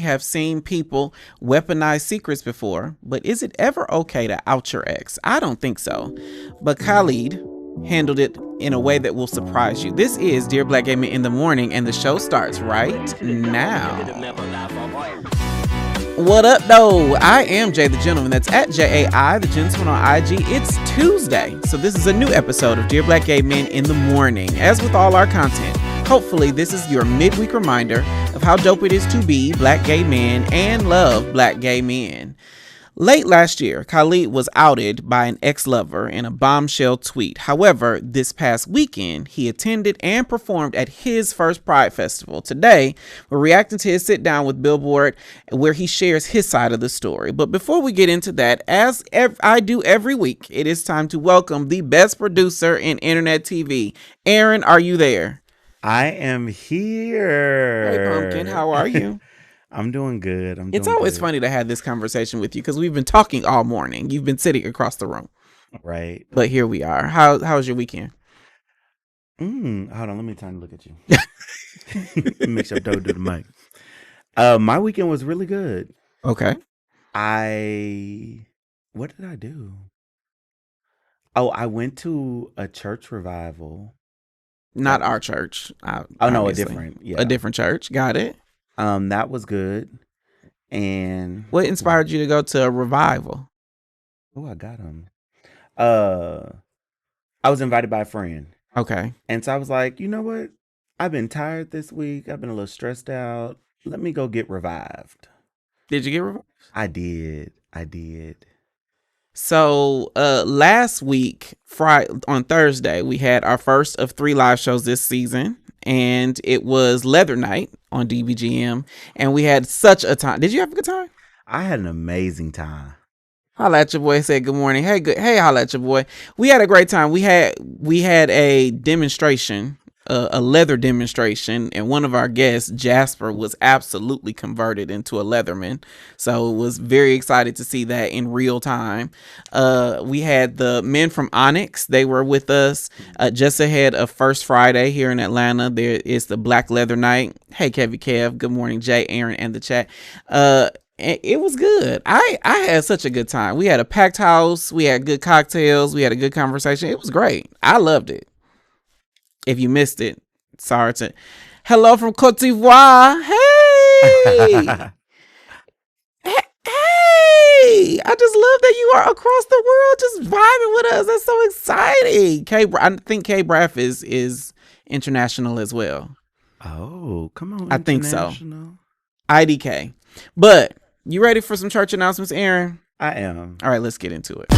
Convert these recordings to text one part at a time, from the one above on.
have seen people weaponize secrets before, but is it ever okay to out your ex? I don't think so. But Khalid handled it in a way that will surprise you. This is Dear Black Gay Men in the Morning, and the show starts right now. What up, though? I am Jay the Gentleman. That's at JAI, the Gentleman on IG. It's Tuesday, so this is a new episode of Dear Black Gay Men in the Morning. As with all our content, hopefully this is your midweek reminder of how dope it is to be black gay men and love black gay men. Late last year, Khalid was outed by an ex-lover in a bombshell tweet. However, this past weekend, he attended and performed at his first Pride Festival. Today, we're reacting to his sit-down with Billboard, where he shares his side of the story. But before we get into that, as I do every week, it is time to welcome the best producer in internet TV. Aaron, are you there? I am here. Hey, Pumpkin, how are you? I'm doing good. It's always funny to have this conversation with you because we've been talking all morning. You've been sitting across the room. Right. But here we are. How was your weekend? Hold on. Let me time to look at you. Make sure I don't do the mic. My weekend was really good. Okay. What did I do? Oh, I went to a church revival. Not our church. No, a different. Yeah. A different church. Got it. That was good. And what inspired you to go to a revival? Oh, I got him. I was invited by a friend. Okay. And so I was like, you know what? I've been tired this week. I've been a little stressed out. Let me go get revived. Did you get revived? I did. So last week, on Thursday, we had our first of 3 live shows this season, and it was Leather Night on DBGM, and we had such a time. Did you have a good time? I had an amazing time. Holla at your boy. Said good morning. Hey, holla at your boy. We had a great time. We had a demonstration. A leather demonstration, and one of our guests, Jasper, was absolutely converted into a Leatherman. So it was very excited to see that in real time. We had the men from Onyx. They were with us just ahead of First Friday here in Atlanta. There is the Black Leather Night. Hey, Kevy Kev. Good morning, Jay, Aaron, and the chat. It was good. I had such a good time. We had a packed house. We had good cocktails. We had a good conversation. It was great. I loved it. If you missed it, sorry to. Hello from Cote d'Ivoire. Hey. Hey. I just love that you are across the world just vibing with us. That's so exciting. I think K Braff is international as well. Oh, come on. I think so. IDK. But you ready for some church announcements, Aaron? I am. All right, let's get into it.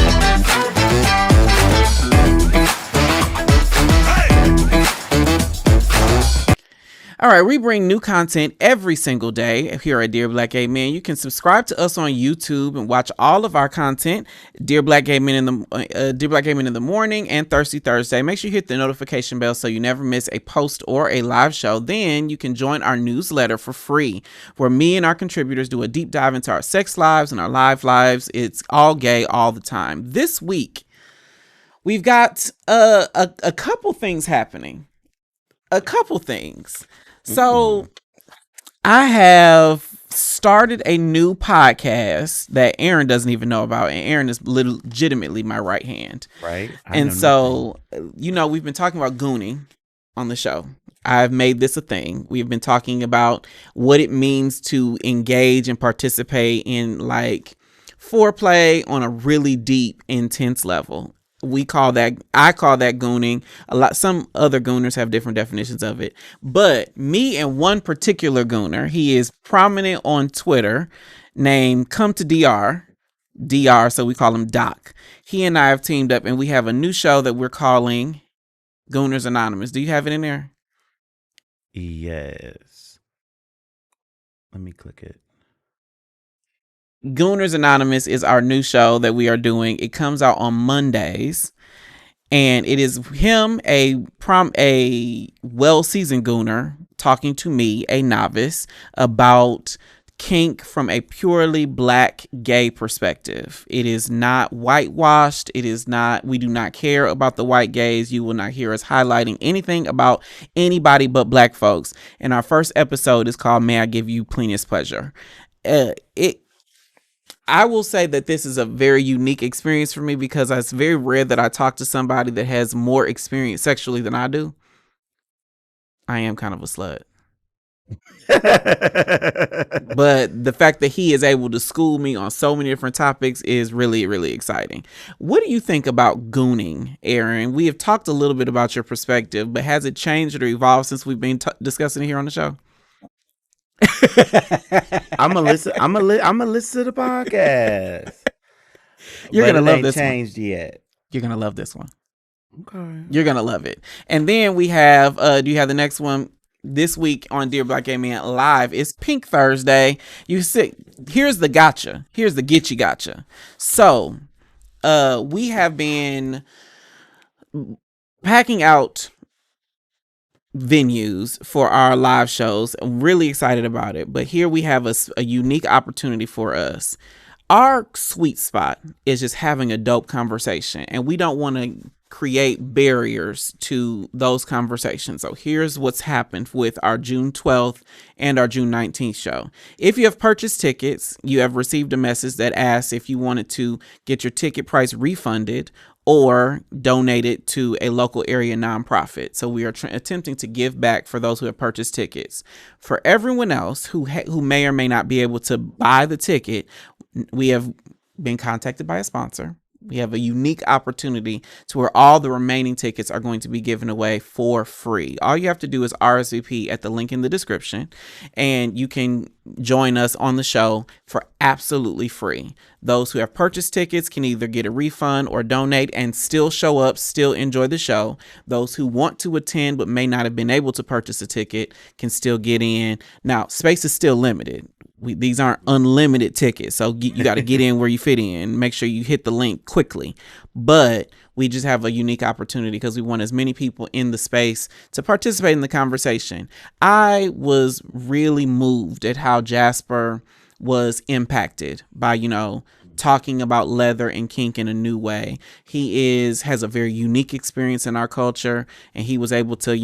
All right, we bring new content every single day here at Dear Black Gay Men. You can subscribe to us on YouTube and watch all of our content. Dear Black Gay Men in the Morning and Thirsty Thursday. Make sure you hit the notification bell so you never miss a post or a live show. Then you can join our newsletter for free, where me and our contributors do a deep dive into our sex lives and our live lives. It's all gay all the time. This week, we've got a couple things happening. So I have started a new podcast that Aaron doesn't even know about, and Aaron is legitimately my right hand. Right. And so, we've been talking about gooning on the show. I've made this a thing. We've been talking about what it means to engage and participate in like foreplay on a really deep, intense level. I call that gooning. Some other gooners have different definitions of it, but me and one particular gooner, he is prominent on Twitter, named Come to DR, so we call him Doc. He and I have teamed up, and we have a new show that we're calling Gooners Anonymous. Do you have it in there? Yes. Let me click it. Gooners Anonymous is our new show that we are doing. It comes out on Mondays, and it is him, a well-seasoned gooner, talking to me, a novice, about kink from a purely black gay perspective. It is not whitewashed. It is not, we do not care about the white gays. You will not hear us highlighting anything about anybody but black folks. And our first episode is called May I Give You Plenteous Pleasure. I will say that this is a very unique experience for me because it's very rare that I talk to somebody that has more experience sexually than I do. I am kind of a slut. But the fact that he is able to school me on so many different topics is really, really exciting. What do you think about gooning, Aaron? We have talked a little bit about your perspective, but has it changed or evolved since we've been discussing it here on the show? I'm gonna listen. I'm gonna listen to the podcast. You're But gonna it love ain't this one. changed yet. You're gonna love this one. Okay. You're gonna love it. And then we have, do you have the next one? This week on Dear Black Gay Man Live is Pink Thursday. You see, here's the gotcha. Here's the get you gotcha. So, we have been packing out venues for our live shows. I'm really excited about it. But here we have a unique opportunity for us. Our sweet spot is just having a dope conversation, and we don't want to create barriers to those conversations. So here's what's happened with our June 12th and our June 19th show. If you have purchased tickets, you have received a message that asks if you wanted to get your ticket price refunded or donate it to a local area nonprofit. So we are attempting to give back for those who have purchased tickets. For everyone else who may or may not be able to buy the ticket, we have been contacted by a sponsor. We have a unique opportunity to where all the remaining tickets are going to be given away for free. All you have to do is RSVP at the link in the description, and you can join us on the show for absolutely free. Those who have purchased tickets can either get a refund or donate and still show up, still enjoy the show. Those who want to attend but may not have been able to purchase a ticket can still get in. Now, space is still limited. These aren't unlimited tickets, so you got to get in where you fit in. Make sure you hit the link quickly. But we just have a unique opportunity because we want as many people in the space to participate in the conversation. I was really moved at how Jasper was impacted by, talking about leather and kink in a new way. He has a very unique experience in our culture, and he was able to,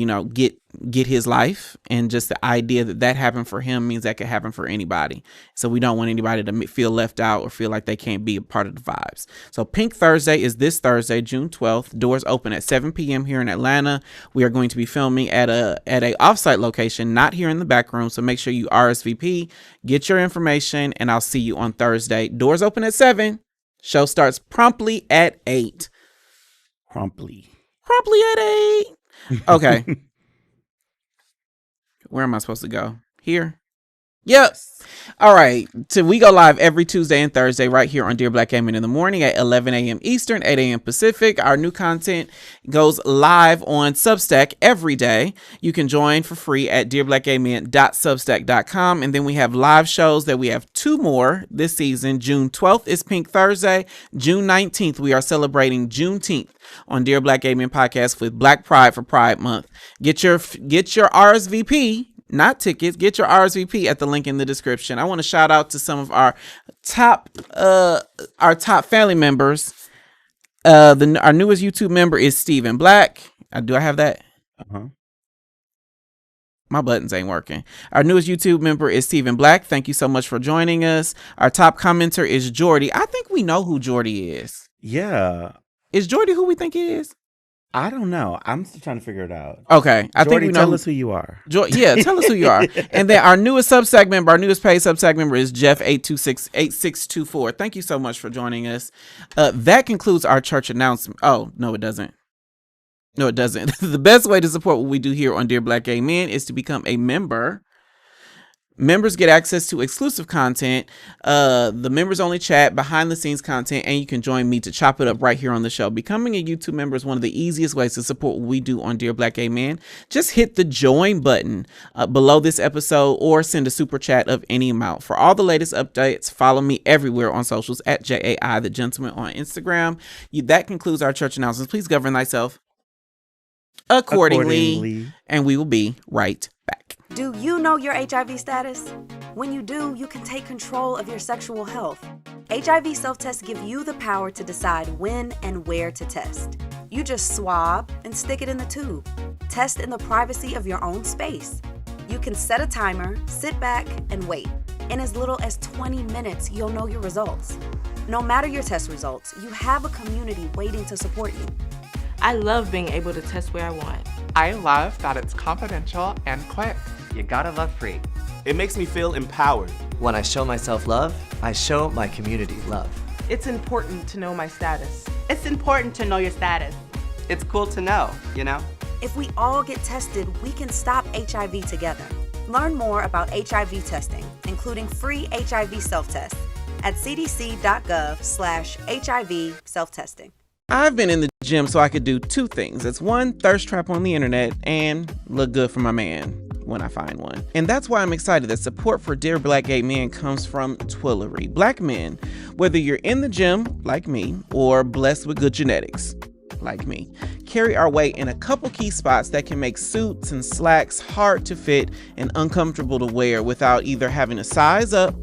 get his life, and just the idea that happened for him means that could happen for anybody. So we don't want anybody to feel left out or feel like they can't be a part of the vibes. So Pink Thursday is this Thursday, June 12th. Doors open at 7 p.m. here in Atlanta. We are going to be filming at a offsite location, not here in the back room. So make sure you RSVP, get your information, and I'll see you on Thursday. Doors open at 7. Show starts promptly at 8. Promptly at 8. Okay. Where am I supposed to go? Here? Yep. All right. So we go live every Tuesday and Thursday right here on Dear Black Gay Men in the morning at 11 a.m. Eastern, 8 a.m. Pacific. Our new content goes live on Substack every day. You can join for free at dearblackgaymen.substack.com. And then we have live shows that we have 2 more this season. June 12th is Pink Thursday. June 19th, we are celebrating Juneteenth on Dear Black Gay Men podcast with Black Pride for Pride Month. Get your RSVP, not tickets. Get your RSVP at the link in the description. I want to shout out to some of our top family members. Our newest YouTube member is Stephen Black. Do I have that? Uh-huh. My buttons ain't working. Our newest YouTube member is Stephen Black. Thank you so much for joining us. Our top commenter is Jordy. I think we know who Jordy is. Yeah. Is Jordy who we think he is? I don't know. I'm still trying to figure it out. Okay. I think we know. Tell us who you are. Yeah, tell us who you are. And then our newest Substack member, our newest paid Substack member is Jeff8268624. Thank you so much for joining us. That concludes our church announcement. Oh, no, it doesn't. No, it doesn't. The best way to support what we do here on Dear Black Gay Men is to become a member. Members get access to exclusive content, the members only chat, behind the scenes content, and you can join me to chop it up right here on the show. Becoming a YouTube member is one of the easiest ways to support what we do on Dear Black Gay Man. Just hit the join button below this episode or send a super chat of any amount. For all the latest updates, follow me everywhere on socials at JAI the Gentleman on Instagram. That concludes our church announcements. Please govern thyself accordingly. And we will be right back. Do you know your HIV status? When you do, you can take control of your sexual health. HIV self-tests give you the power to decide when and where to test. You just swab and stick it in the tube. Test in the privacy of your own space. You can set a timer, sit back, and wait. In as little as 20 minutes, you'll know your results. No matter your test results, you have a community waiting to support you. I love being able to test where I want. I love that it's confidential and quick. You gotta love free. It makes me feel empowered. When I show myself love, I show my community love. It's important to know my status. It's important to know your status. It's cool to know, you know? If we all get tested, we can stop HIV together. Learn more about HIV testing, including free HIV self-tests, at cdc.gov/HIV self-testing. I've been in the gym so I could do two things. It's one, thirst trap on the internet, and look good for my man when I find one. And that's why I'm excited that support for Dear Black Gay Men comes from Twillery. Black men, whether you're in the gym, like me, or blessed with good genetics, like me, carry our weight in a couple key spots that can make suits and slacks hard to fit and uncomfortable to wear without either having to size up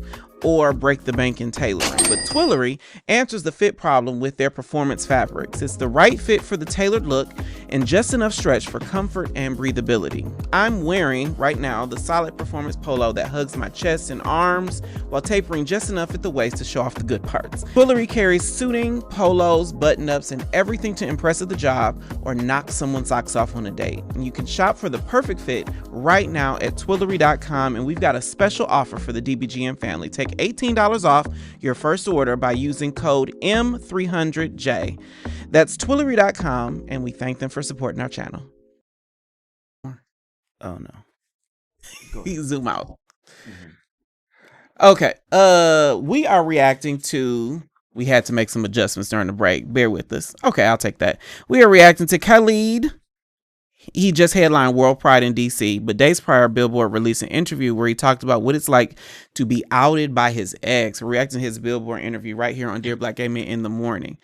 or break the bank in tailoring. But Twillery answers the fit problem with their performance fabrics. It's the right fit for the tailored look and just enough stretch for comfort and breathability. I'm wearing right now the solid performance polo that hugs my chest and arms while tapering just enough at the waist to show off the good parts. Twillery carries suiting, polos, button-ups, and everything to impress at the job or knock someone's socks off on a date. And you can shop for the perfect fit right now at Twillery.com, and we've got a special offer for the DBGM family. Take $18 off your first order by using code M300J. That's Twillery.com, and we thank them for supporting our channel. Oh no. Zoom out. Okay. We are reacting to. We had to make some adjustments during the break. Bear with us. Okay, I'll take that. We are reacting to Khalid. He just headlined World Pride in DC, but days prior, Billboard released an interview where he talked about what it's like to be outed by his ex. We're reacting to his Billboard interview right here on Dear Black Gay Men in the Morning.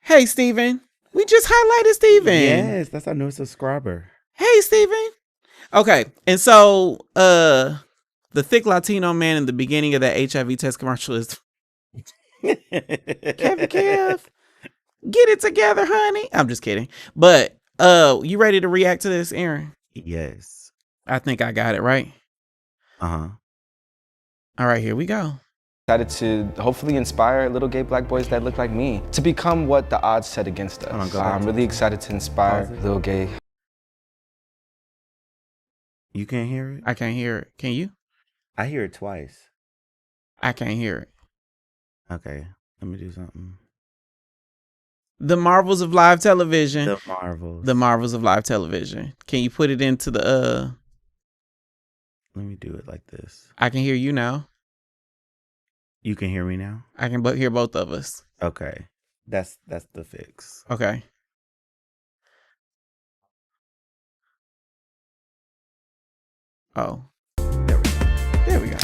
Hey, Steven. We just highlighted Steven. Yes, that's our newest subscriber. Hey, Steven. Okay, and so the thick Latino man in the beginning of that HIV test commercial is Kevin Kev, get it together, honey. I'm just kidding. But you ready to react to this, Aaron? Yes. I think I got it right. Uh-huh. All right, here we go. Excited to hopefully inspire little gay black boys that look like me to become what the odds set against us. I'm really excited to inspire little gay. You can't hear it? I can't hear it. Can you? I hear it twice. I can't hear it. Okay, let me do something. The marvels of live television. The marvels. The marvels of live television. Can you put it into the Let me do it like this. I can hear you now. You can hear me now? I can hear both of us. Okay. That's the fix. Okay. Oh. There we go.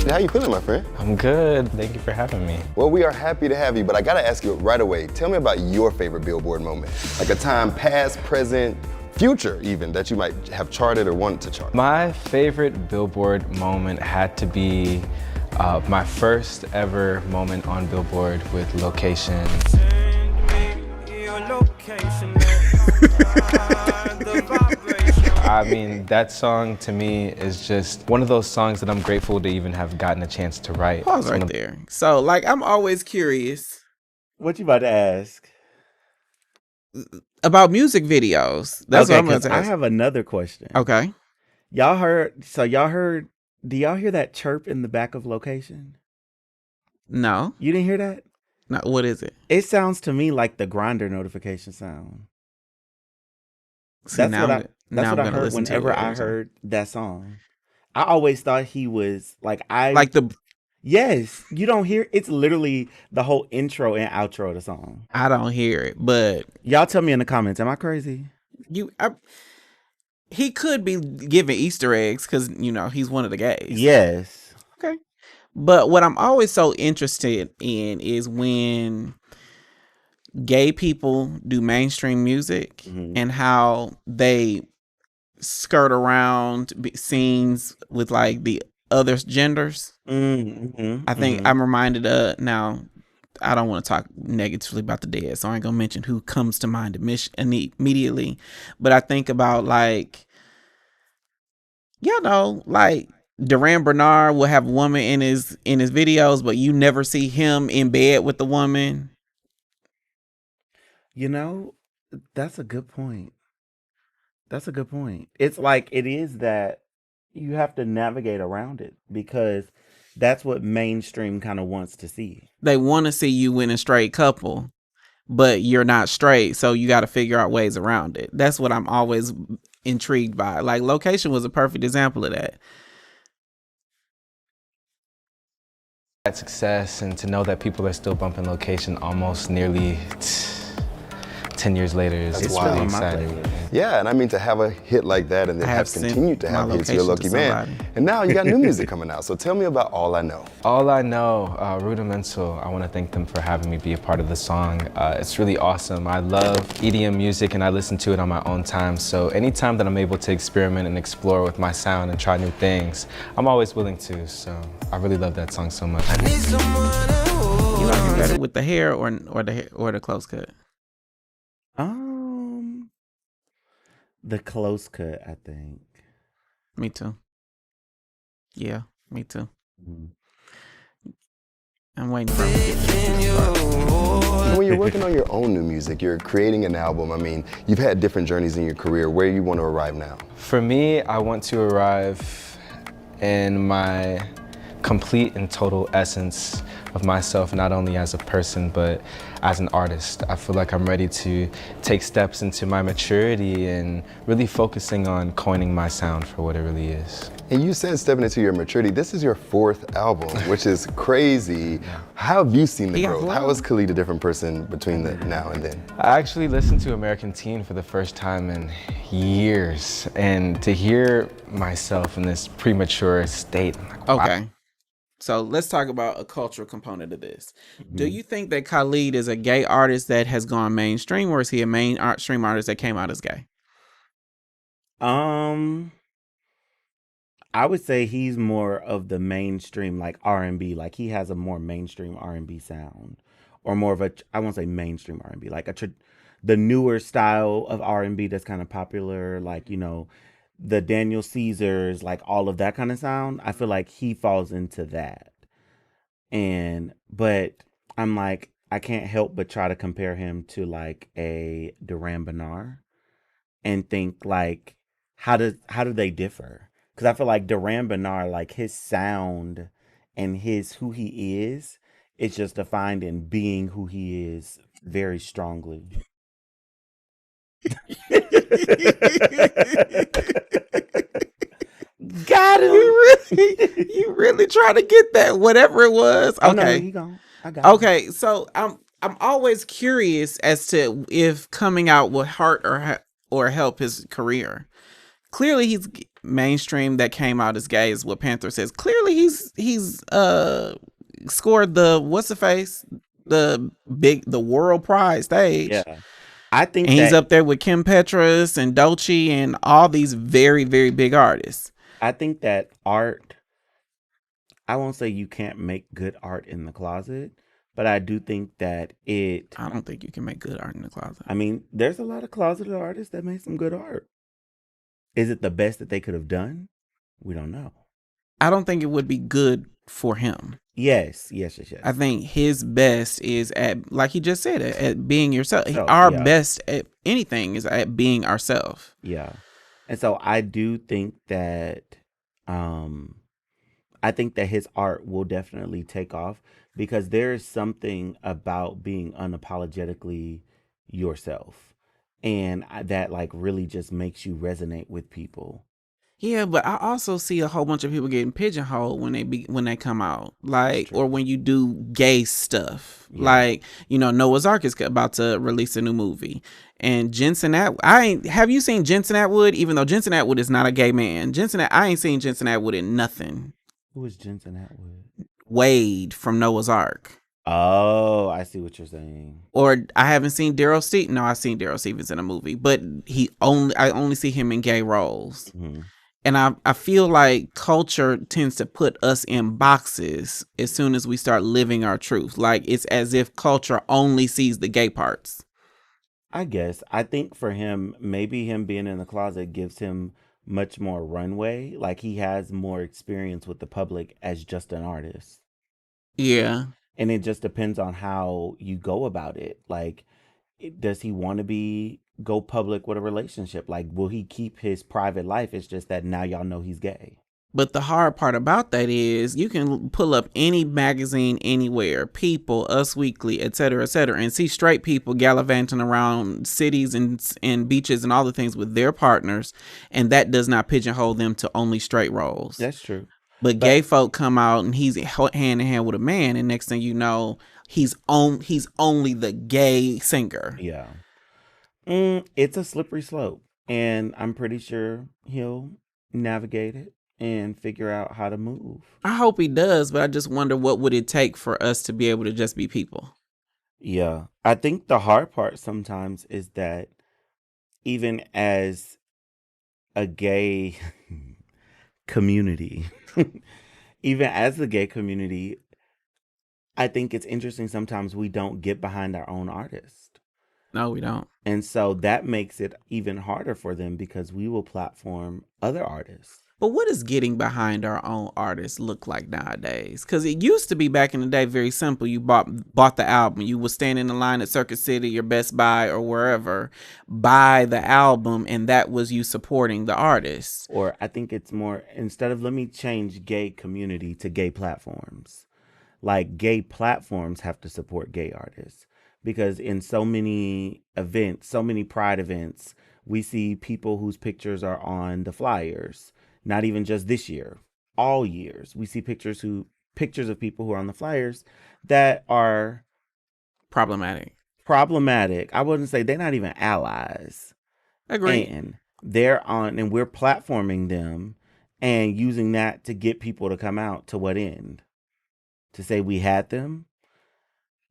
How you feeling, my friend? I'm good. Thank you for having me. Well, we are happy to have you, but I gotta ask you right away. Tell me about your favorite Billboard moment. Like a time past, present, future even, that you might have charted or wanted to chart. My favorite Billboard moment had to be my first ever moment on Billboard with Location. I mean, that song to me is just one of those songs that I'm grateful to even have gotten a chance to write. Pause right there. So, like, I'm always curious. What you about to ask? About music videos. That's what I'm going to ask. I have another question. Okay. Do y'all hear that chirp in the back of Location? No. You didn't hear that? No. What is it? It sounds to me like the Grindr notification sound. See, That's what I heard whenever I heard that song. I always thought he was yes, you don't hear it's literally the whole intro and outro of the song. I don't hear it, but y'all tell me in the comments, am I crazy? He could be giving Easter eggs because he's one of the gays. Yes. Okay. But what I'm always so interested in is when gay people do mainstream music and how they skirt around scenes with like the other genders. I think I'm reminded now I don't want to talk negatively about the dead, so I ain't gonna mention who comes to mind immediately, but I think about like, like Duran Bernard will have a woman in his videos, but you never see him in bed with the woman. That's a good point. It's like it is that you have to navigate around it because that's what mainstream kind of wants to see. They want to see you in a straight couple, but you're not straight, so you got to figure out ways around it. That's what I'm always intrigued by. Like, Location was a perfect example of that. That success and to know that people are still bumping Location almost nearly 10 years later is really exciting. Yeah, and I mean to have a hit like that and then have continued to have hits, you're a lucky man. And now you got new music coming out. So tell me about All I Know. All I Know, Rudimental. I want to thank them for having me be a part of the song. It's really awesome. I love EDM music and I listen to it on my own time. So anytime that I'm able to experiment and explore with my sound and try new things, I'm always willing to. So I really love that song so much. You like it better with the hair or the close cut? The close cut, I think. Me too. Yeah, me too. I'm waiting for When you're working on your own new music, you're creating an album. I mean, you've had different journeys in your career. Where do you want to arrive now? For me, I want to arrive in my complete and total essence of myself, not only as a person, but as an artist. I feel like I'm ready to take steps into my maturity and really focusing on coining my sound for what it really is. And you said stepping into your maturity. This is your 4th album, which is crazy. How have you seen the growth? How is Khalid a different person between the now and then? I actually listened to American Teen for the first time in years, and to hear myself in this premature state, I'm like, wow. Okay. So let's talk about a cultural component of this. Do you think that Khalid is a gay artist that has gone mainstream, or is he a mainstream artist that came out as gay? I would say he's more of the mainstream, like R&B. Like he has a more mainstream R&B sound, or more of a, I won't say mainstream R&B, like the newer style of R&B that's kind of popular, like, the Daniel Caesars, like all of that kind of sound. I feel like he falls into that. But I'm like, I can't help but try to compare him to like a Duran Bernard and think like, how do they differ? Because I feel like Duran Bernard, like his sound and who he is just defined in being who he is very strongly. Got him. You really try to get that, whatever it was. Okay. Oh, no, he gone. I got okay, him. So I'm always curious as to if coming out will hurt or help his career. Clearly he's mainstream that came out as gay is what Panther says. Clearly he's scored the world prize stage. Yeah. I think and he's up there with Kim Petras and Dolce and all these very, very big artists. I think that art, I won't say you can't make good art in the closet, but I do think that I don't think you can make good art in the closet. I mean, there's a lot of closeted artists that make some good art. Is it the best that they could have done? We don't know. I don't think it would be good for him. Yes. I think his best is at, like he just said, at being yourself. Our best at anything is at being ourselves. Yeah. And so I do think that his art will definitely take off because there is something about being unapologetically yourself. And that like really just makes you resonate with people. Yeah, but I also see a whole bunch of people getting pigeonholed when they come out, like, or when you do gay stuff, like, Noah's Ark is about to release a new movie, and Jensen have you seen Jensen Atwood? Even though Jensen Atwood is not a gay man, I ain't seen Jensen Atwood in nothing. Who is Jensen Atwood? Wade from Noah's Ark. Oh, I see what you're saying. Or I haven't seen Daryl Stevens. No, I've seen Daryl Stevens in a movie, but I only see him in gay roles. Mm-hmm. And I feel like culture tends to put us in boxes as soon as we start living our truth. Like it's as if culture only sees the gay parts. I guess. I think for him, maybe him being in the closet gives him much more runway. Like he has more experience with the public as just an artist. Yeah. And it just depends on how you go about it. Like, does he want to go public with a relationship? Like, will he keep his private life? It's just that now y'all know he's gay. But the hard part about that is you can pull up any magazine anywhere, People, Us Weekly, et cetera, and see straight people gallivanting around cities and beaches and all the things with their partners. And that does not pigeonhole them to only straight roles. That's true. But gay folk come out and he's hand in hand with a man. And next thing you know, he's only the gay singer. Yeah. It's a slippery slope. And I'm pretty sure he'll navigate it and figure out how to move. I hope he does, but I just wonder what would it take for us to be able to just be people. Yeah. I think the hard part sometimes is that even as a gay community, even as the gay community, I think it's interesting sometimes we don't get behind our own artist. No, we don't. And so that makes it even harder for them because we will platform other artists. But what does getting behind our own artists look like nowadays? Because it used to be back in the day very simple. You bought the album. You would stand in the line at Circuit City or Best Buy or wherever, buy the album, and that was you supporting the artist. Or I think it's more, instead of let me change gay community to gay platforms. Like gay platforms have to support gay artists. Because in so many events, so many pride events, we see people whose pictures are on the flyers. Not even just this year, all years. We see pictures of people who are on the flyers that are problematic. I wouldn't say they're not even allies. Agree. And they're on, and we're platforming them and using that to get people to come out. To what end? To say we had them?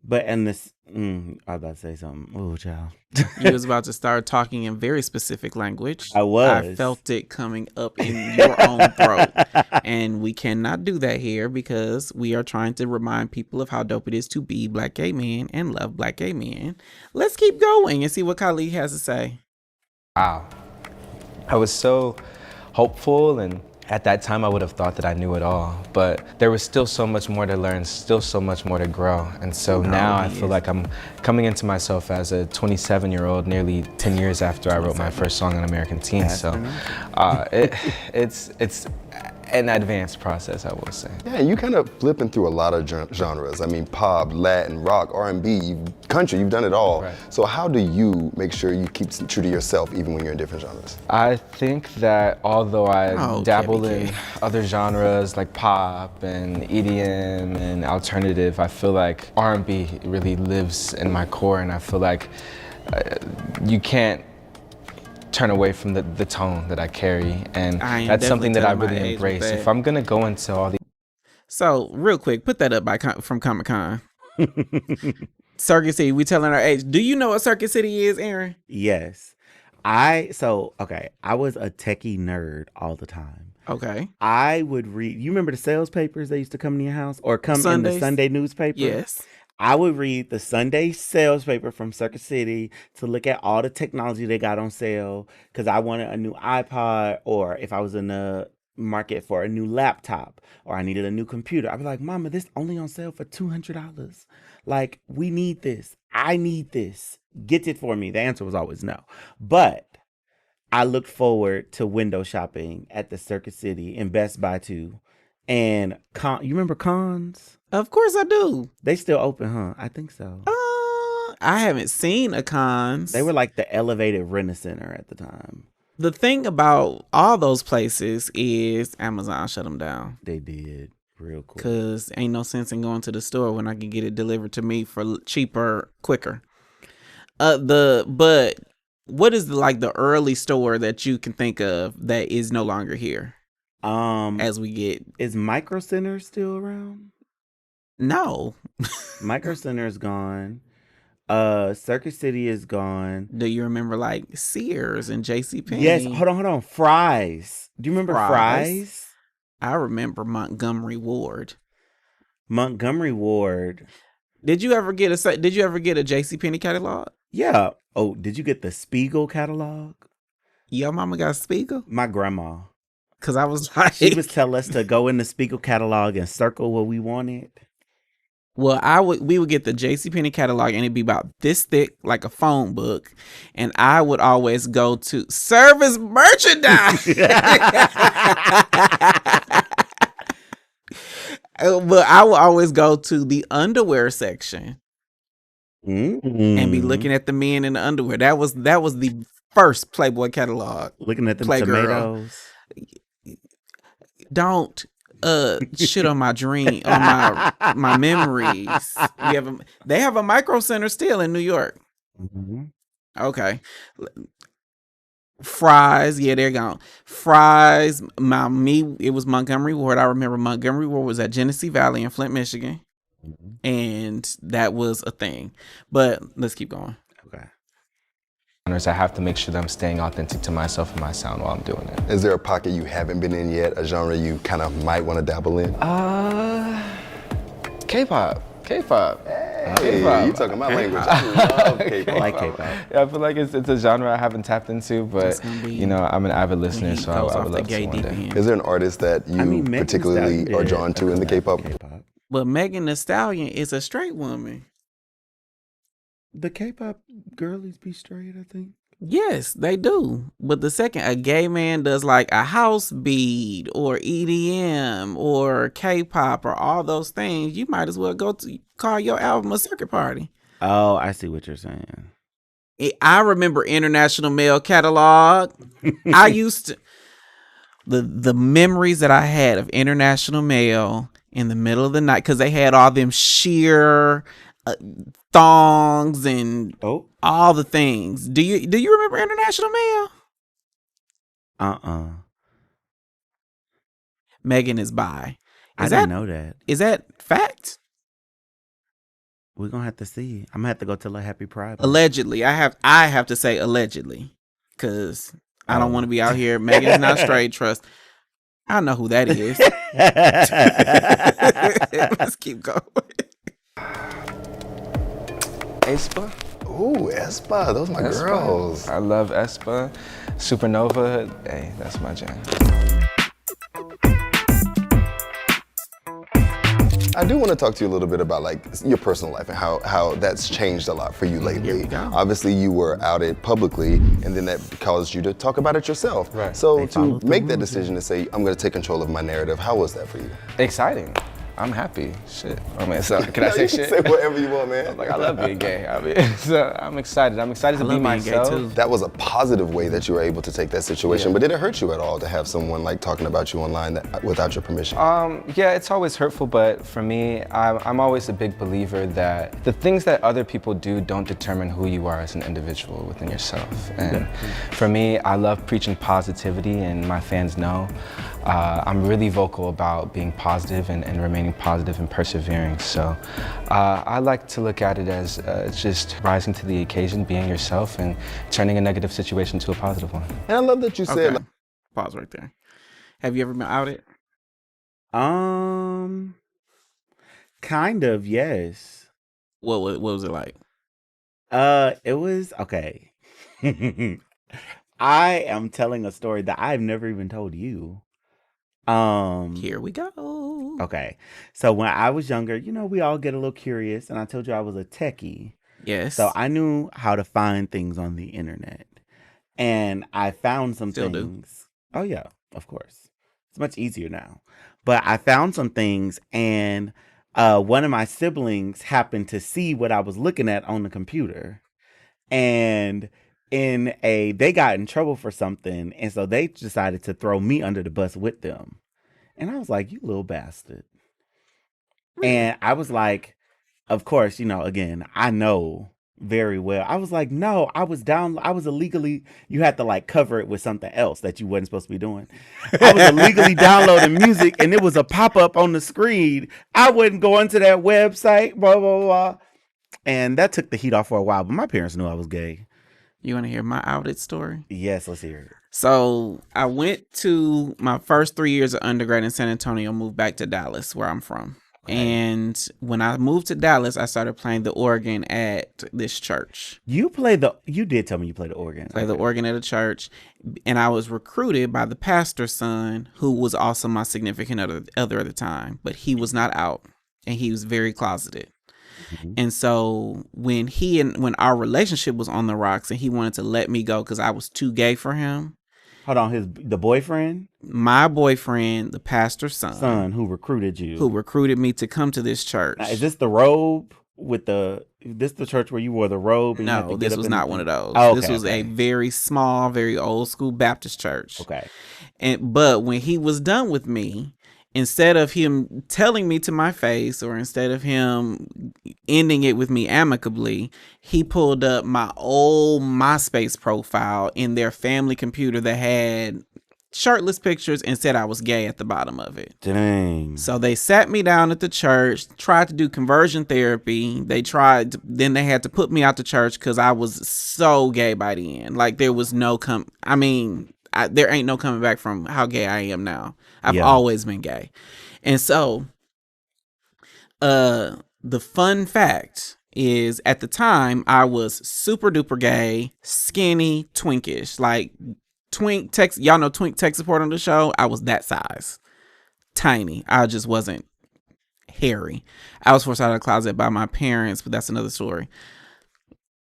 But and this, I was about to say something. Oh, child. You was about to start talking in very specific language. I was. I felt it coming up in your own throat. And we cannot do that here because we are trying to remind people of how dope it is to be Black gay men and love Black gay men. Let's keep going and see what Khalid has to say. Wow. I was so hopeful, and at that time I would have thought that I knew it all, but there was still so much more to learn, still so much more to grow. And so now I feel like I'm coming into myself as a 27-year-old, nearly 10 years after I wrote my first song on American Teen. So it's an advanced process, I will say. Yeah, you kind of flipping through a lot of genres. I mean, pop, Latin, rock, R&B, country, you've done it all. Right. So how do you make sure you keep true to yourself even when you're in different genres? I think that although I dabble in other genres like pop and EDM and alternative, I feel like R&B really lives in my core, and I feel like you can't turn away from the tone that I carry, and that's something that I really embrace. If I'm gonna go into all these. So real quick, put that up from Comic-Con. Circuit City, we telling our age. Do you know what Circuit City is, Aaron? Yes. I was a techie nerd all the time. Okay. I would read, you remember the sales papers that used to come to your house or come Sundays? in the Sunday newspaper? Yes. I would read the Sunday sales paper from Circuit City to look at all the technology they got on sale because I wanted a new iPod, or if I was in the market for a new laptop or I needed a new computer, I'd be like, Mama, this only on sale for $200. Like, we need this. I need this. Get it for me. The answer was always no. But I looked forward to window shopping at the Circuit City and Best Buy too. And you remember Cons? Of course I do. They still open, huh? I think so. I haven't seen a Cons. They were like the elevated Rent-A-Center at the time. The thing about all those places is Amazon shut them down. They did. Real quick. Because ain't no sense in going to the store when I can get it delivered to me for cheaper, quicker. But what is the early store that you can think of that is no longer here? As we get, is Micro Center still around? No. Micro Center is gone. Circuit City is gone. Do you remember like Sears and JCPenney? Yes, hold on. Fry's. Do you remember Fry's? I remember Montgomery Ward. Montgomery Ward. Did you ever get a JCPenney catalog? Yeah. Oh, did you get the Spiegel catalog? Your mama got Spiegel? My grandma. Cause I was like, she would tell us to go in the Spiegel catalog and circle what we wanted. Well, we would get the JCPenney catalog and it'd be about this thick, like a phone book. And I would always go to service merchandise. But I would always go to the underwear section and be looking at the men in the underwear. That was the first Playboy catalog. Looking at the tomatoes. Don't shit on my dream, on my memories. They have a Micro Center still in New York. Mm-hmm. Okay. Fry's, yeah, they're gone. Fry's, it was Montgomery Ward. I remember Montgomery Ward was at Genesee Valley in Flint, Michigan. Mm-hmm. And that was a thing. But let's keep going. Okay. I have to make sure that I'm staying authentic to myself and my sound while I'm doing it. Is there a pocket you haven't been in yet, a genre you kind of might want to dabble in? K-pop. Hey, you talking my language. I love K-pop. I like K-pop. Yeah, I feel like it's a genre I haven't tapped into, but I'm an avid listener, so I would love to one day. Is there an artist that you particularly are drawn to in the K-pop? But Megan Thee Stallion is a straight woman. The K-pop girlies be straight, I think. Yes, they do. But the second a gay man does like a house beat or EDM or K-pop or all those things, you might as well call your album a circuit party. Oh, I see what you're saying. I remember International Male catalog. I used to the memories that I had of International Male in the middle of the night, because they had all them sheer thongs and all the things. Do you remember International Male? Megan is bi. I didn't know that. Is that fact? We're gonna have to see. I'm gonna have to go tell a happy pride. Allegedly. I have to say allegedly, because I don't want to be out here. Megan is not straight. Trust. I know who that is. Let's keep going. aespa. Ooh, aespa. Those are my girls. I love aespa. Supernova. Hey, that's my jam. I do want to talk to you a little bit about like your personal life and how that's changed a lot for you lately. Obviously, you were outed publicly, and then that caused you to talk about it yourself. Right. So to make that decision to say, I'm going to take control of my narrative, how was that for you? Exciting. I'm happy. Shit. I mean, so can I say shit? Say whatever you want, man. Like, I love being gay. I mean, so I'm excited. I'm excited to be myself. Gay too. That was a positive way that you were able to take that situation, but did it hurt you at all to have someone like talking about you online without your permission? Yeah, it's always hurtful, but for me, I'm always a big believer that the things that other people do don't determine who you are as an individual within yourself. And for me, I love preaching positivity, and my fans know. I'm really vocal about being positive and remaining positive and persevering. So I like to look at it as just rising to the occasion, being yourself, and turning a negative situation to a positive one. And I love that you said... Okay. Pause right there. Have you ever been outed? Kind of, yes. What was it like? It was, okay. I am telling a story that I've never even told you. Here we go. Okay. So when I was younger, we all get a little curious, and I told you I was a techie. Yes. So I knew how to find things on the internet. And I found some Still things. Oh yeah, of course. It's much easier now. But I found some things, and one of my siblings happened to see what I was looking at on the computer. And they got in trouble for something, and so they decided to throw me under the bus with them. And I was like, you little bastard. Really? And I was like, of course, again, I know, very well. I was like, no, I was illegally, you had to like cover it with something else that you wasn't supposed to be doing. I was illegally downloading music and it was a pop-up on the screen. I wouldn't go into that website, blah, blah, blah. And that took the heat off for a while, but my parents knew I was gay. You want to hear my outed story? Yes, let's hear it. So I went to my first 3 years of undergrad in San Antonio, moved back to Dallas, where I'm from. And when I moved to Dallas, I started playing the organ at this church. You did tell me you played the organ. Play the organ at a church. And I was recruited by the pastor's son, who was also my significant other at the time. But he was not out, and he was very closeted. Mm-hmm. And so when our relationship was on the rocks and he wanted to let me go because I was too gay for him. Hold on, the boyfriend? My boyfriend, the pastor's son. Son who recruited you. Who recruited me to come to this church. Now, is this the robe this the church where you wore the robe? And no, this was not one of those. Oh, okay, this was a very small, very old school Baptist church. Okay. But when he was done with me, instead of him telling me to my face or instead of him ending it with me amicably, he pulled up my old MySpace profile in their family computer that had shirtless pictures and said I was gay at the bottom of it. Dang. So they sat me down at the church, tried to do conversion therapy. Then they had to put me out the church because I was so gay by the end. Like there was no there ain't no coming back from how gay I am now. I've always been gay. And so the fun fact is at the time I was super duper gay, skinny, twinkish, like twink text. Y'all know twink tech support on the show. I was that size, tiny. I just wasn't hairy. I was forced out of the closet by my parents, but that's another story.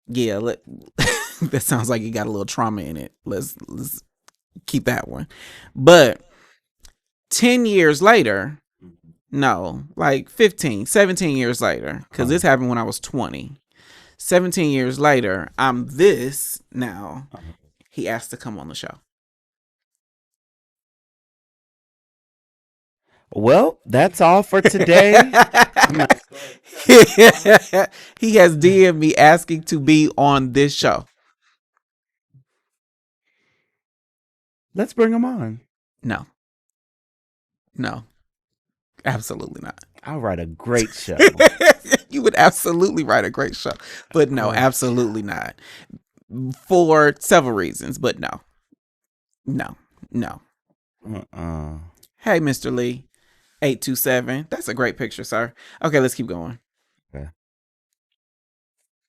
Yeah, that sounds like it got a little trauma in it. Let's keep that one. But 10 years later, no, like 15, 17 years later, because this happened when I was 20. 17 years later, I'm this now. He asked to come on the show. Well, that's all for today. He has DM'd me asking to be on this show. Let's bring him on. No, absolutely not. I'll write a great show. You would absolutely write a great show, but no, absolutely not. For several reasons, but no. Hey, Mr. Lee, 827. That's a great picture, sir. Okay, let's keep going. Okay.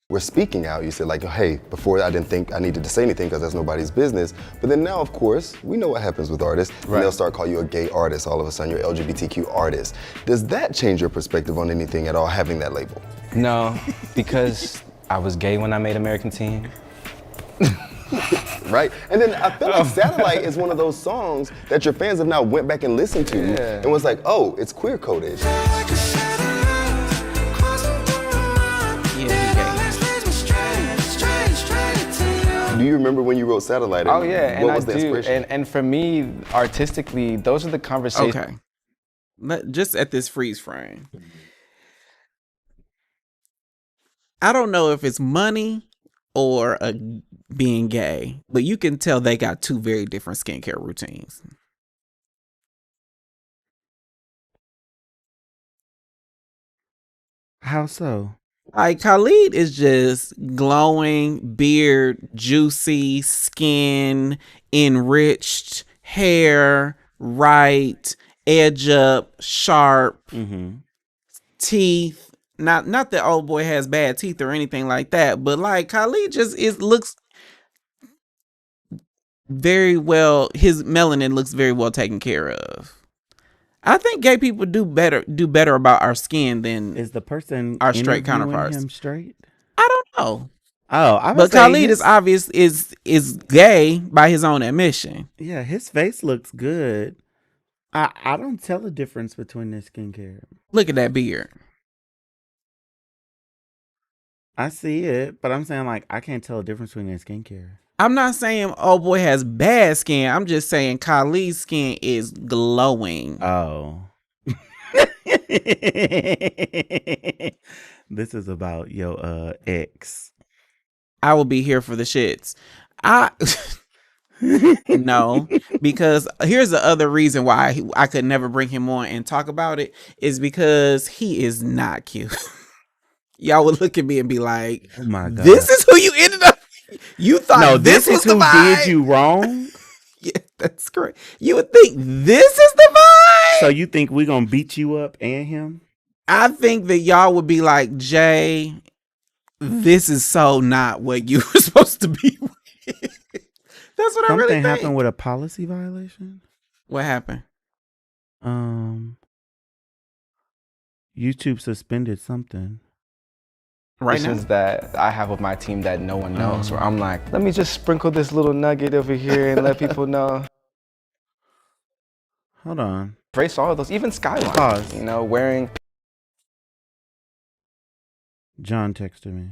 We're speaking out. You said like, hey, before I didn't think I needed to say anything because that's nobody's business. But then now, of course, we know what happens with artists. Right. And they'll start calling you a gay artist. All of a sudden, you're LGBTQ artist. Does that change your perspective on anything at all, having that label? No, because I was gay when I made American Teen. Right? And then I feel like Satellite is one of those songs that your fans have now went back and listened to and was like, oh, it's queer coded. Do you remember when you wrote Satellite? Oh yeah, what was the inspiration? And for me, artistically, those are the conversations. Okay. Just at this freeze frame. I don't know if it's money or being gay, but you can tell they got two very different skincare routines. How so? Like Khalid is just glowing, beard, juicy, skin, enriched, hair, right, edge up, sharp, teeth. Not that old boy has bad teeth or anything like that, but like Khalid just looks very well. His melanin looks very well taken care of. I think gay people do better about our skin than is the person our straight counterparts. Him straight? I don't know. Oh, but Khalid is obvious is gay by his own admission. Yeah, his face looks good. I don't tell the difference between their skincare. Look at that beard. I see it, but I'm saying like I can't tell the difference between their skincare. I'm not saying old boy has bad skin. I'm just saying Khalid's skin is glowing. Oh. This is about your ex. I will be here for the shits. I no, because here's the other reason why I could never bring him on and talk about it is because he is not cute. Y'all would look at me and be like, Oh my God. This is who you ended up. You thought No, this was is who the vibe? did you wrong. Yeah, that's great. You would think this is the vibe. So you think we gonna beat you up and him? I think that y'all would be like, Jay, this is so not what you were supposed to be with. That's what I really think. Something happened with a policy violation? What happened? YouTube suspended something. Right now? That I have with my team that no one knows, where I'm like, let me just sprinkle this little nugget over here and let people know. Hold on. Embrace all of those, even Skyline. Pause. You know, wearing. John texted me.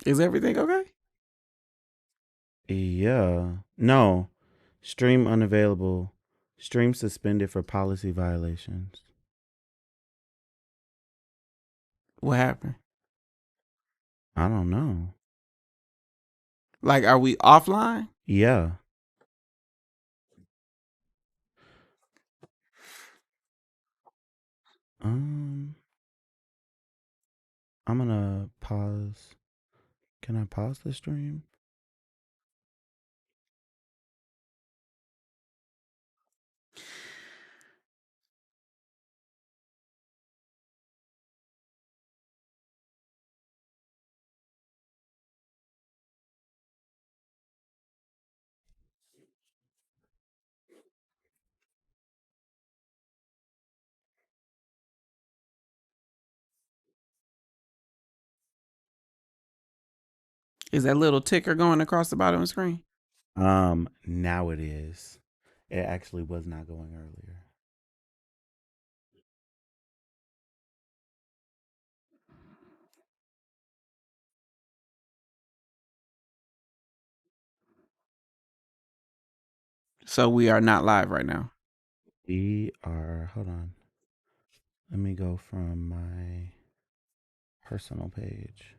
Is everything okay? Yeah. No. Stream unavailable. Stream suspended for policy violations. What happened? I don't know. Like, are we offline? Yeah. I'm gonna pause. Can I pause the stream? Is that little ticker going across the bottom of the screen? Now it is. It actually was not going earlier. So we are not live right now. We are, hold on. Let me go from my personal page.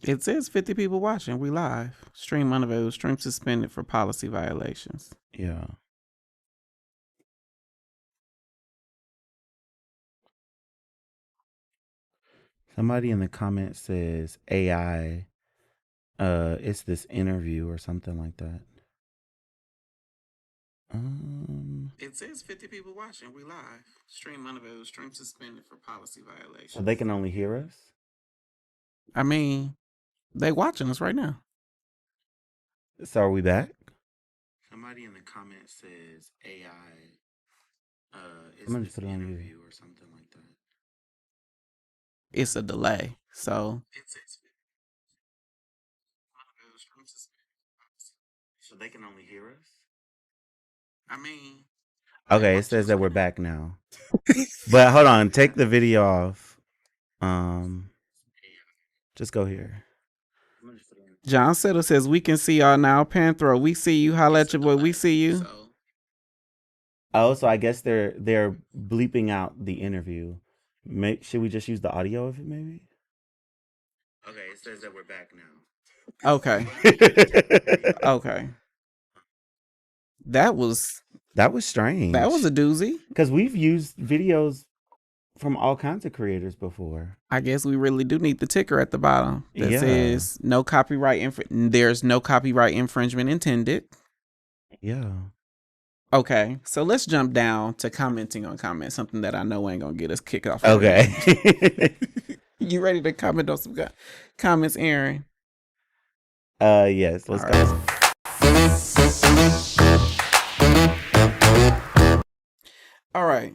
It says 50 people watching. We live. Stream unavailable. Stream suspended for policy violations. Yeah. Somebody in the comments says AI. It's this interview or something like that. It says 50 people watching. We live. Stream unavailable. Stream suspended for policy violations. So they can only hear us? I mean, they watching us right now. So are we back? Somebody in the comments says AI. I'm gonna just put it on interview or something like that. It's a delay. So they can only hear us? I mean, okay, it says that we're back now. But hold on, take the video off. Just go here. John Settle says we can see y'all now. Panthro, we see you. Holla at your boy. We see you. Oh, so I guess they're bleeping out the interview. Should we just use the audio of it, maybe? Okay, it says that we're back now. Okay. Okay. That was strange. That was a doozy. Because we've used videos from all kinds of creators before. I guess we really do need the ticker at the bottom that says no copyright. There's no copyright infringement intended. Yeah. Okay, so let's jump down to commenting on comments, something that I know ain't gonna get us kicked off. Okay. You ready to comment on some comments, Aaron? Yes, let's go. All right.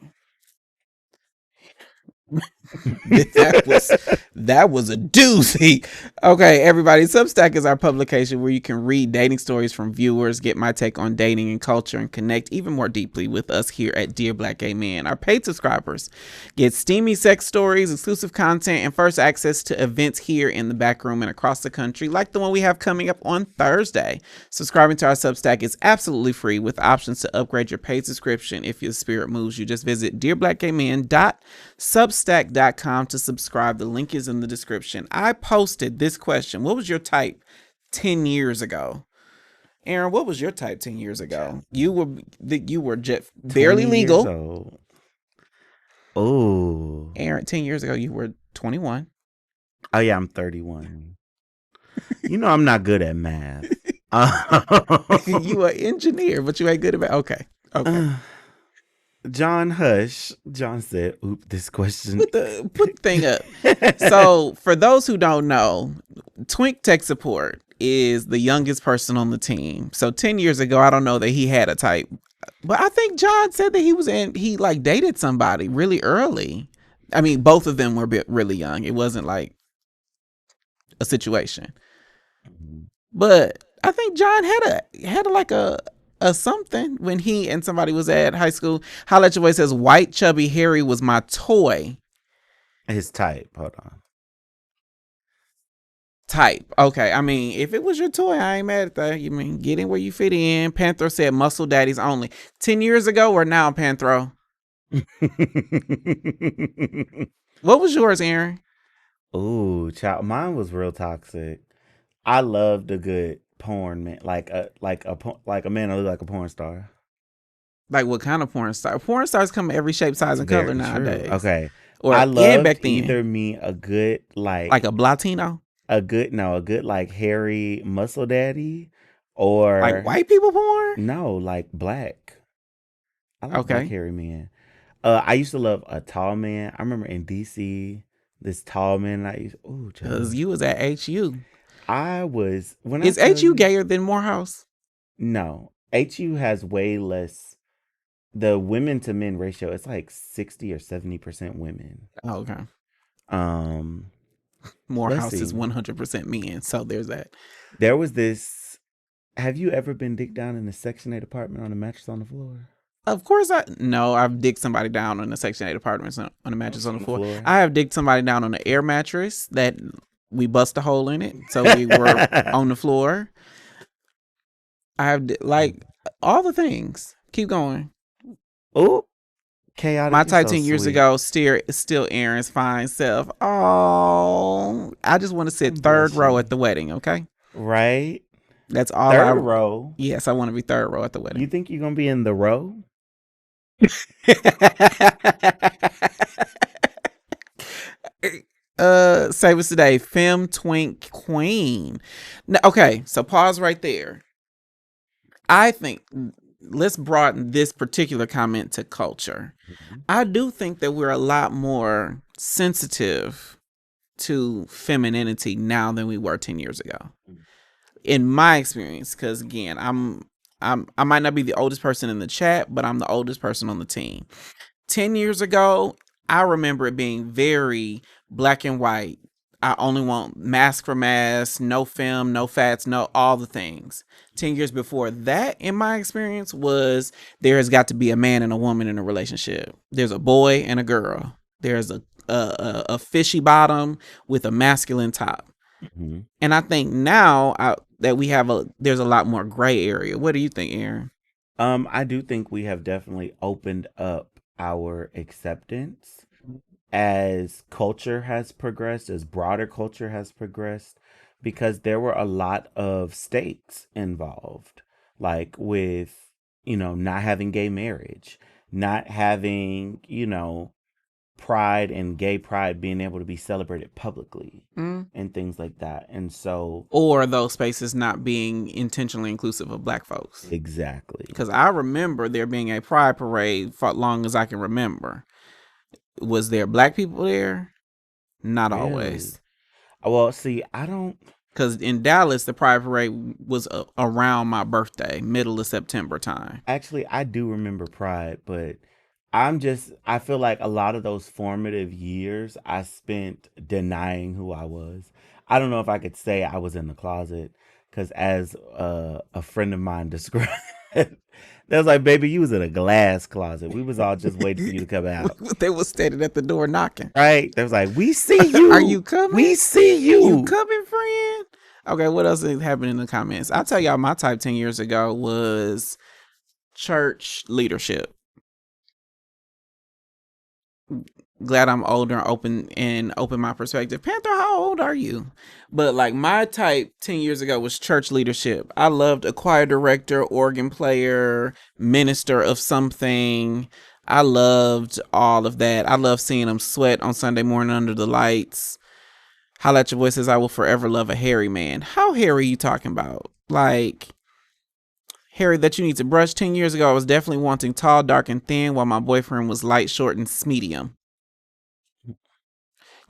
That was a doozy. Okay, everybody. Substack is our publication where you can read dating stories from viewers, get my take on dating and culture, and connect even more deeply with us here at Dear Black Gay Men. Our paid subscribers get steamy sex stories, exclusive content, and first access to events here in the back room and across the country, like the one we have coming up on Thursday. Subscribing to our Substack is absolutely free with options to upgrade your paid subscription if your spirit moves you. Just visit dearblackgaymen.substack.com to subscribe. The link is in the description. I posted this question. What was your type 10 years ago? Aaron, what was your type 10 years ago? You were just barely legal. Oh. Aaron, 10 years ago, you were 21. Oh, yeah, I'm 31. You know I'm not good at math. You are an engineer, but you ain't good at math. Okay. John Hush. John said, "Oop, this question." Put the thing up. So, for those who don't know, Twink Tech Support is the youngest person on the team. So 10 years ago, I don't know that he had a type, but I think John said that he like dated somebody really early. I mean, both of them were really young. It wasn't like a situation, but I think John had like a something when he and somebody was at high school. Holla at Your Boy says, white chubby Harry was my toy. His type. Hold on. Type. Okay. I mean, if it was your toy, I ain't mad at that. You mean get in where you fit in. Panthro said muscle daddies only. 10 years ago or now, Panthro? What was yours, Aaron? Ooh, child. Mine was real toxic. I loved a good porn man, like a man that looked like a porn star. Like what kind of porn star? Porn stars come in every shape, size, and color nowadays. Okay. Or I loved back then. either me a good like a Blatino, a good like hairy muscle daddy, or like white people porn. No, like black. I like black hairy men. I used to love a tall man. I remember in DC, this tall man. Because you was at HU. I was when is HU gayer than Morehouse? No, HU has way less. The women to men ratio, it's like 60 or 70% women. Oh, okay. Morehouse is 100% men, so there's that. There was this. Have you ever been dicked down in a Section 8 apartment on a mattress on the floor? Of course I've dicked somebody down on a Section 8 apartment on a mattress on the floor. I have dicked somebody down on an air mattress that we bust a hole in it, so we were on the floor. I have like all the things. Keep going. Oh, chaotic. My type 10 years ago, still Aaron's fine self. Oh, I just want to sit third row at the wedding, okay? Right. That's all. Third row? Yes, I want to be third row at the wedding. You think you're going to be in the row? Save us today. Femme Twink Queen. Now, okay, so pause right there. I think let's broaden this particular comment to culture. Mm-hmm. I do think that we're a lot more sensitive to femininity now than we were 10 years ago. Mm-hmm. In my experience, because again, I might not be the oldest person in the chat, but I'm the oldest person on the team. 10 years ago, I remember it being very black and white. I only want mask for mask, no film, no fats, no all the things. 10 years before that, in my experience, was there has got to be a man and a woman in a relationship. There's a boy and a girl. There's a fishy bottom with a masculine top. Mm-hmm. And I think now that we have there's a lot more gray area. What do you think, Aaron? I do think we have definitely opened up our acceptance as culture has progressed, as broader culture has progressed, because there were a lot of stakes involved, like with, not having gay marriage, not having, pride and gay pride being able to be celebrated publicly and things like that. And so, or those spaces not being intentionally inclusive of black folks. Exactly. Because I remember there being a pride parade for as long as I can remember. Was there black people there? Not really? Always. Well, see, I don't. Because in Dallas, the pride parade was around my birthday, middle of September time. Actually, I do remember pride, but I feel like a lot of those formative years I spent denying who I was. I don't know if I could say I was in the closet because, as a friend of mine described, they was like, "Baby, you was in a glass closet. We was all just waiting for you to come out." They was standing at the door knocking. Right? They was like, "We see you. Are you coming? We see you. You coming, friend?" Okay, what else is happening in the comments? I'll tell y'all my type 10 years ago was church leadership. Glad I'm older and open my perspective. Panther, how old are you? But like my type 10 years ago was church leadership. I loved a choir director, organ player, minister of something. I loved all of that. I love seeing them sweat on Sunday morning under the lights. Holla at your voice says, I will forever love a hairy man. How hairy are you talking about? Like hairy that you need to brush. 10 years ago, I was definitely wanting tall, dark, and thin, while my boyfriend was light, short, and medium.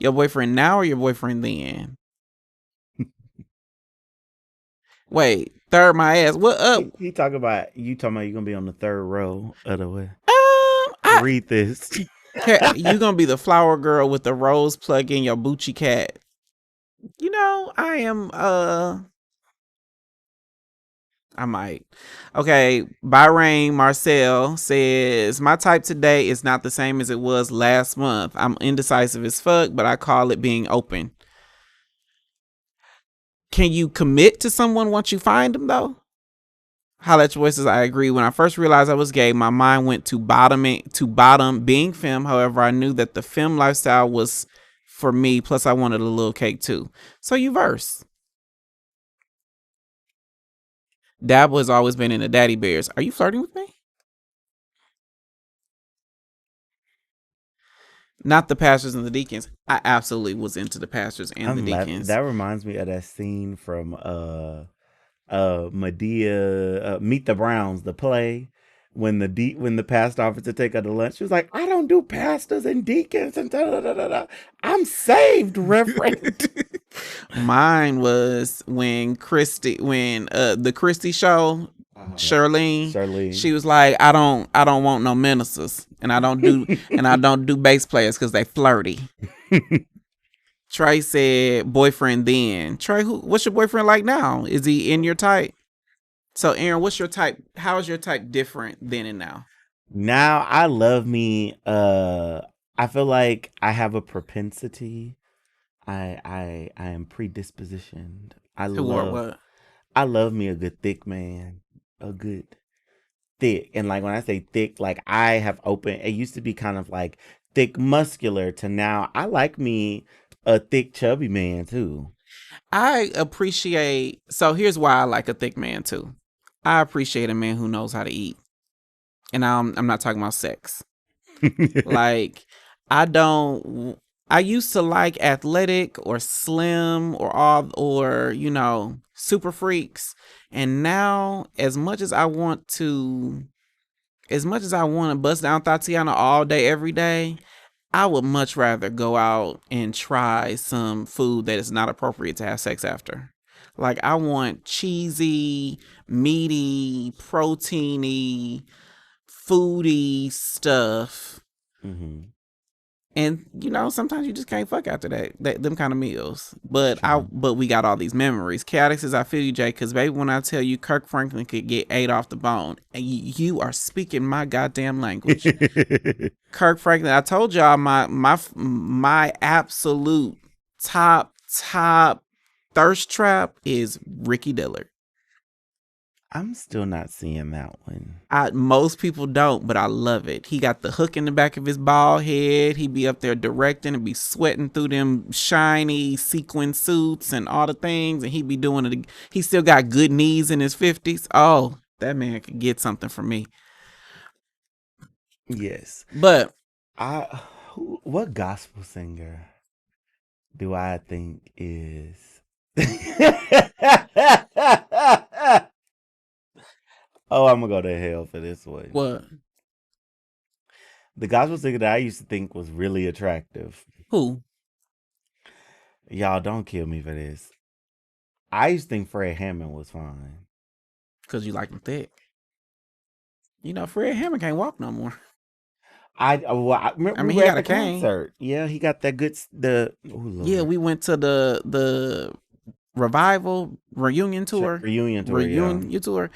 Your boyfriend now or your boyfriend then? Wait, third my ass. What up? He talking about you're gonna be on the third row of the way. I Read this. you gonna be the flower girl with the rose plug in your Bucci cat. You know, I am I might. Okay, Bahrain Marcel says, my type today is not the same as it was last month. I'm indecisive as fuck, but I call it being open. Can you commit to someone once you find them, though? Holla at your voices. I agree. When I first realized I was gay, my mind went to bottom being femme. However, I knew that the femme lifestyle was for me. Plus, I wanted a little cake too. So you verse. Dabble has always been in the daddy bears. Are you flirting with me? Not the pastors and the deacons. I absolutely was into the pastors and the deacons. That reminds me of that scene from Medea, Meet the Browns, the play, when the pastor offered to take her to lunch. She was like, "I don't do pastors and deacons and da da da da da. I'm saved, Reverend." Mine was when the Christie show, Charlene, she was like, I don't want no ministers, and I don't do bass players because they flirty. Trey said boyfriend then. Trey, what's your boyfriend like now? Is he in your type? So Aaron, what's your type? How is your type different then and now? Now I love me. I feel like I have a propensity. I am predispositioned. I love me a good thick man. A good thick. And like when I say thick, like I have opened, it used to be kind of like thick muscular to now I like me a thick chubby man too. I appreciate, so here's why I like a thick man too. I appreciate a man who knows how to eat. And I'm not talking about sex. Like I used to like athletic or slim or super freaks. And now as much as I want to bust down Tatiana all day, every day, I would much rather go out and try some food that is not appropriate to have sex after. Like I want cheesy, meaty, proteiny, foodie stuff. Mm-hmm. And sometimes you just can't fuck after them kind of meals. But we got all these memories. Chaotic says, I feel you, Jay, because baby, when I tell you Kirk Franklin could get ate off the bone, and you are speaking my goddamn language. Kirk Franklin, I told y'all my absolute top thirst trap is Ricky Dillard. I'm still not seeing that one. Most people don't, but I love it. He got the hook in the back of his bald head. He be up there directing and be sweating through them shiny sequin suits and all the things. And he be doing it. He still got good knees in his 50s. Oh, that man could get something from me. Yes. But what gospel singer do I think is... Oh, I'm gonna go to hell for this one. What? The gospel singer that I used to think was really attractive. Who? Y'all don't kill me for this. I used to think Fred Hammond was fine. Because you like him thick. Fred Hammond can't walk no more. I remember we he were got at a the cane. concert. Yeah, he got that good. Yeah, we went to the revival reunion tour. Reunion tour. Reunion tour.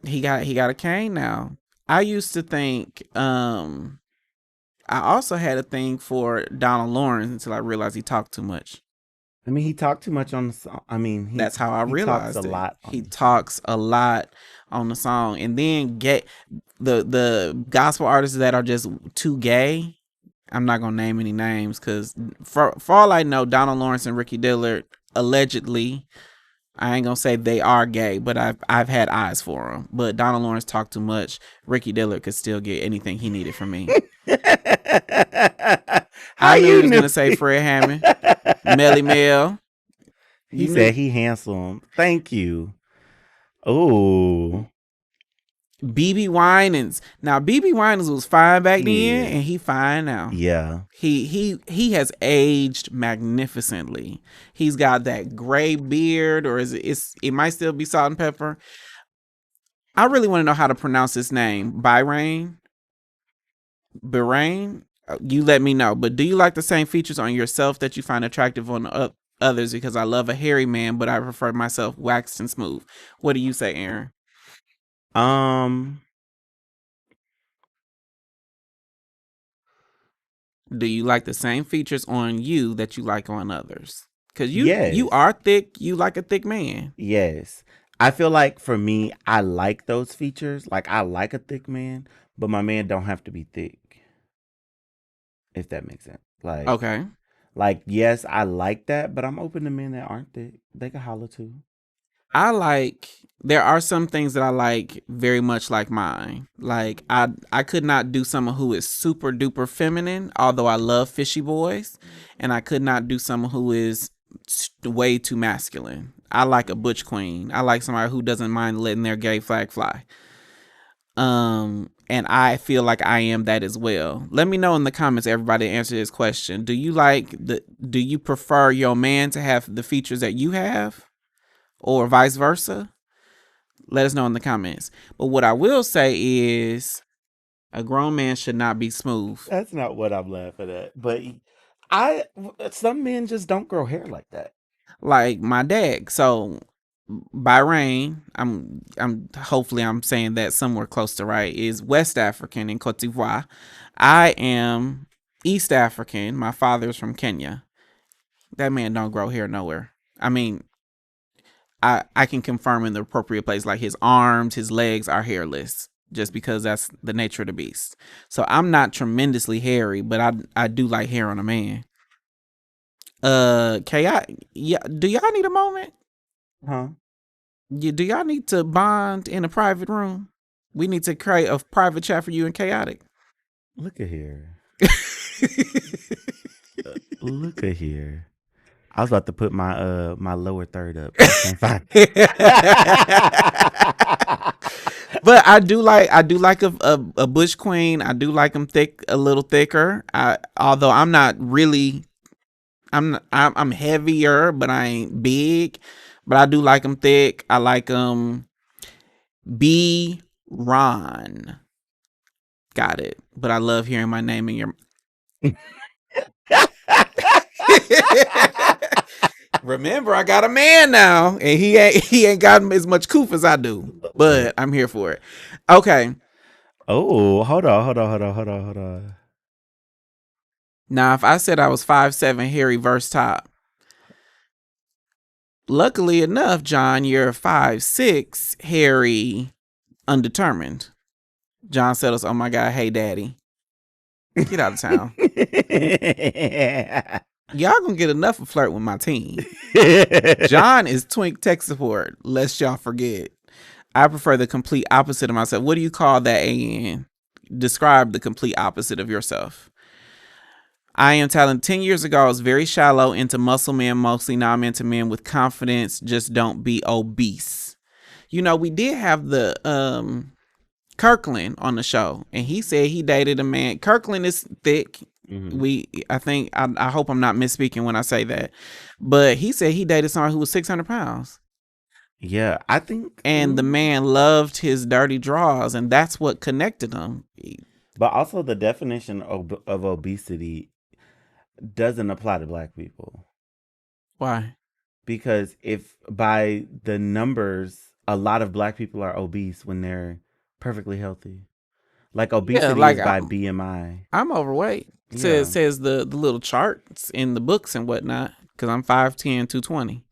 He got a cane now. I used to think. I also had a thing for Donald Lawrence until I realized he talked too much. I mean, he talked too much on the song. I mean, that's how I realized talks a lot. He talks a lot on the song, and then get the gospel artists that are just too gay. I'm not gonna name any names because for all I know, Donald Lawrence and Ricky Dillard allegedly. I ain't gonna say they are gay, but I've had eyes for them. But Donald Lawrence talked too much. Ricky Dillard could still get anything he needed from me. I knew he was gonna say Fred Hammond, Melly Mel. He said he handsome. Thank you. Oh, BB Winans. Now BB Winans was fine back then, and he fine now. Yeah. He has aged magnificently. He's got that gray beard, or it might still be salt and pepper. I really want to know how to pronounce his name. Bahrain. You let me know. But do you like the same features on yourself that you find attractive on others? Because I love a hairy man, but I prefer myself waxed and smooth. What do you say, Aaron? Do you like the same features on you that you like on others? Because you are thick. You like a thick man. Yes. I feel like for me, I like those features. Like I like a thick man, but my man don't have to be thick. If that makes sense. Like okay. Like, yes, I like that, but I'm open to men that aren't thick. They can holler too. There are some things that I like very much like mine. Like I could not do someone who is super duper feminine, although I love fishy boys, and I could not do someone who is way too masculine. I like a butch queen. I like somebody who doesn't mind letting their gay flag fly. And I feel like I am that as well. Let me know in the comments, everybody, answer this question. Do you prefer your man to have the features that you have, or vice versa? Let us know in the comments. But what I will say is a grown man should not be smooth. That's not what I'm laughing at. But some men just don't grow hair like that. Like my dad. So Bahrain, I'm hopefully I'm saying that somewhere close to right, is West African in Cote d'Ivoire. I am East African. My father's from Kenya. That man don't grow hair nowhere. I mean, I can confirm in the appropriate place, like his arms, his legs are hairless, just because that's the nature of the beast. So I'm not tremendously hairy, but I do like hair on a man. Do y'all need a moment? Huh? Do y'all need to bond in a private room? We need to create a private chat for you and Chaotic. Look at here. Look at here. I was about to put my my lower third up. I can't find it. But I do like a bush queen. I do like them thick, a little thicker. Although I'm not really, I'm heavier, but I ain't big. But I do like them thick. I like them. B. Ron. Got it. But I love hearing my name in your. Remember, I got a man now, and he ain't got as much coof as I do. But I'm here for it. Okay. Oh, hold on. Now, if I said I was 5'7", hairy verse top, luckily enough, John, you're 5'6", hairy, undetermined. John Settles, oh my God, hey daddy. Get out of town. Y'all gonna get enough of flirt with my team. John is twink tech support, lest y'all forget. I prefer the complete opposite of myself. What do you call that, AN? Describe the complete opposite of yourself. I am talented. 10 years ago, I was very shallow, into muscle men mostly. Now I'm into men with confidence. Just don't be obese. You know, we did have the Kirkland on the show, and he said he dated a man. Kirkland is thick. Mm-hmm. I hope I'm not misspeaking when I say that, but he said he dated someone who was 600 pounds. Yeah, I think. And the man loved his dirty draws, and that's what connected them. But also the definition of obesity doesn't apply to Black people. Why? Because if by the numbers, a lot of Black people are obese when they're perfectly healthy. Like obesity is by BMI. I'm overweight. Yeah. Says the little charts in the books and whatnot. Because I'm 5'10", 220.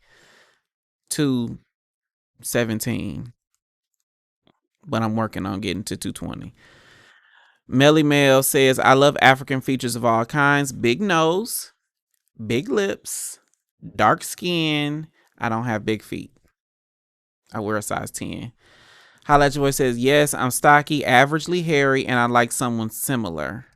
217. But I'm working on getting to 220. Melly Mel says, I love African features of all kinds. Big nose, big lips, dark skin. I don't have big feet. I wear a size 10. Holla at Your Boy says, yes, I'm stocky, averagely hairy, and I like someone similar.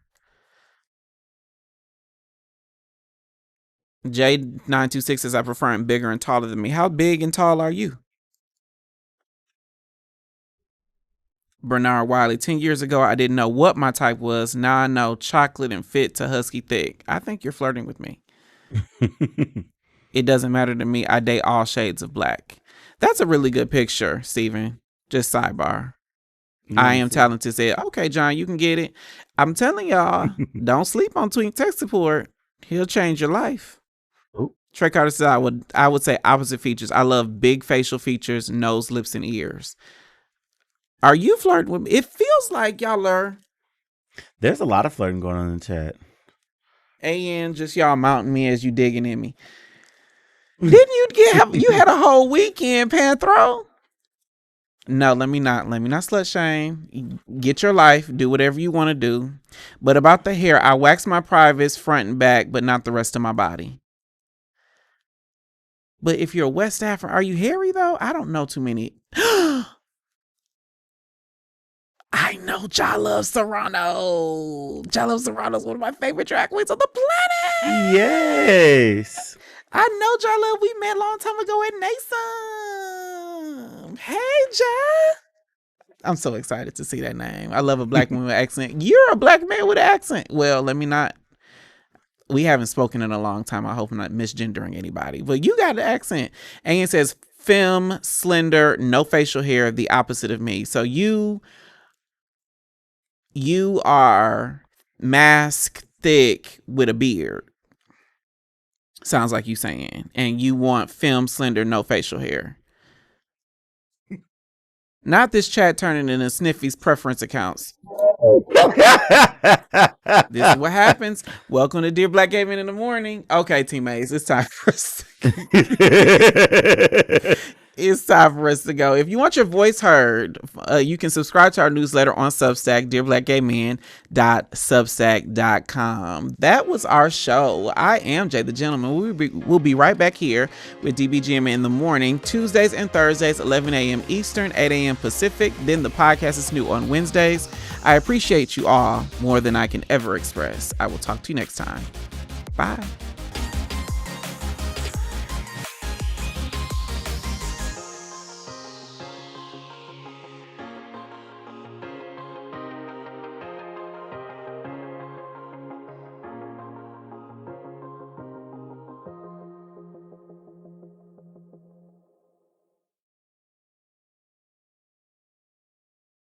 J926 says, I prefer him bigger and taller than me. How big and tall are you? Bernard Wiley, 10 years ago, I didn't know what my type was. Now I know chocolate and fit to husky thick. I think you're flirting with me. It doesn't matter to me. I date all shades of black. That's a really good picture, Steven. Just sidebar. I am talented. Said, okay, John, you can get it. I'm telling y'all, don't sleep on Twink tech support. He'll change your life. Trey Carter says, I would say opposite features. I love big facial features, nose, lips, and ears. Are you flirting with me? It feels like y'all are. There's a lot of flirting going on in the chat. AN, just y'all mounting me as you digging in me. Didn't you had a whole weekend, Panthro? No, let me not slut shame. Get your life, do whatever you want to do. But about the hair, I wax my privates front and back, but not the rest of my body. But if you're a West African, are you hairy though? I don't know too many. I know Ja Love Serrano. Ja Love Serrano is one of my favorite drag queens on the planet. Yes. I know Ja Love. We met a long time ago at NASM. Hey, Ja. I'm so excited to see that name. I love a black woman with accent. You're a black man with an accent. Well, let me not. We haven't spoken in a long time. I hope I'm not misgendering anybody. But you got an accent. And it says, femme, slender, no facial hair, the opposite of me. So you are mask thick with a beard. Sounds like you saying. And you want femme, slender, no facial hair. Not this chat turning into Sniffy's preference accounts. This is what happens. Welcome to Dear Black Gay Men in the Morning. Okay, teammates, it's time for us. It's time for us to go. If you want your voice heard, you can subscribe to our newsletter on Substack, dearblackgaymen.substack.com. That was our show. I am Jay the Gentleman. We'll be right back here with DBGM in the morning, Tuesdays and Thursdays, 11 a.m. Eastern, 8 a.m. Pacific. Then the podcast is new on Wednesdays. I appreciate you all more than I can ever express. I will talk to you next time. Bye.